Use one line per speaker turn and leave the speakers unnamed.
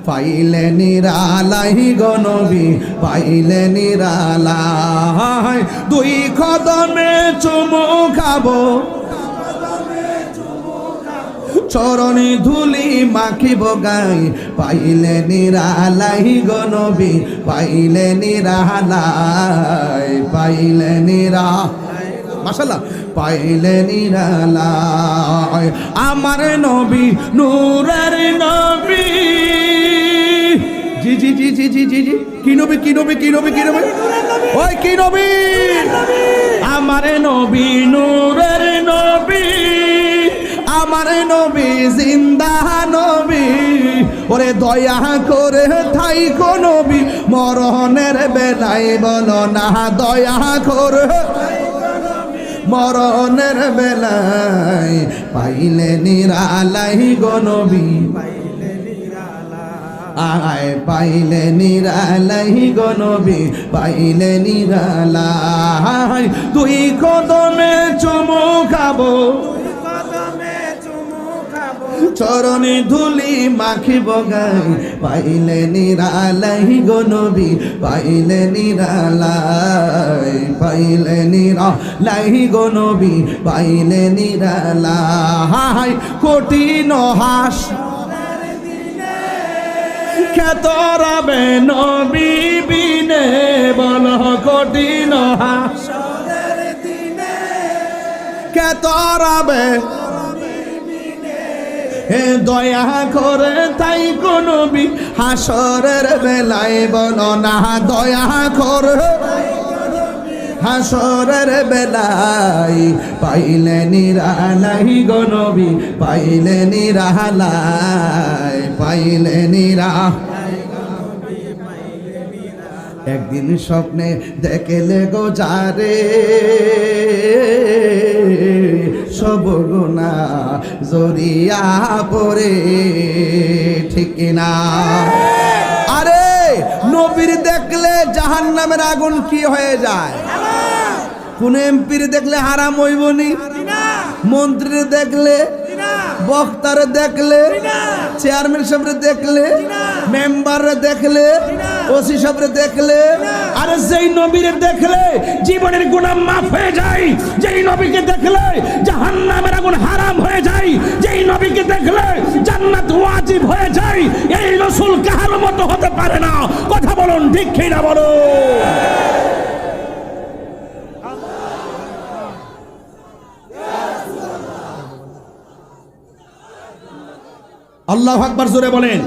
পাইলে নিরালাই গো নবী পাইলে নিরালাই দুই কদমে চুমু খাবো চরণে ধুলি মাখিব গাই পাইলে নিরালাই গো নবী পাইলে নিরালাই পাইলে নিরা মাশাআল্লাহ পাইলে নিরালাই আমার নবী নূরের নবী জি জি জি জি জি জি জি কি নবী কি নবী কি নবী কি নবী ওই কি নবী আমার নবী নূরের নবী আমার নবী জিন্দা নবী ওরে দয়া করে থাইকো নবী মরণের বেলায় বলো না দয়া করে মরণের বেলায় পাইলে নিরালাই গো নবী আয় পাইলে নিরালাই গো নবী পাইলে নিরালাই তুই কদমে চুমু খাবো চরণে ধুলি মাখিব গাই পাইলে নিরালাই গো নবী পাইলে নিরালাই পাইলে নিরালাই গো নবী পাইলে নিরালাই কঠিন হাস খ্যাত রবে নবী বিনে বল কঠিন হাস খ্যাত রবে হে দয়া করে তাই গো নবী হাসরের বেলায় বলো না দয়া করে হাসরের বেলায় পাইলে নিরালাই গো নবী পাইলে নিরালাই পাইলে একদিন স্বপ্নে দেখলে গো যারে সব গুনাহ জড়িয়া পড়ে ঠিক না আরে নবীর দেখলে জাহান্নামের আগুন কি হয়ে যায় কোন এমপির দেখলে হারাম হইবনি মন্ত্রীর দেখলে বক্তার দেখলে চেয়ারম্যান সাহেব দেখলে মেম্বার দেখলে ওসি সাহেব দেখলে আরে যেই নবীর দেখলে জীবনের গুনাহ মাফ হয়ে যায় যেই নবীকে দেখলে জাহান্নামের আগুন হারাম হয়ে যায় যেই নবীকে দেখলে জান্নাত ওয়াজিব হয়ে যায় এই রাসূল কাহার মতো হতে পারে না কথা বলুন ঠিক কি না বলো আল্লাহু আকবার জোরে বলেন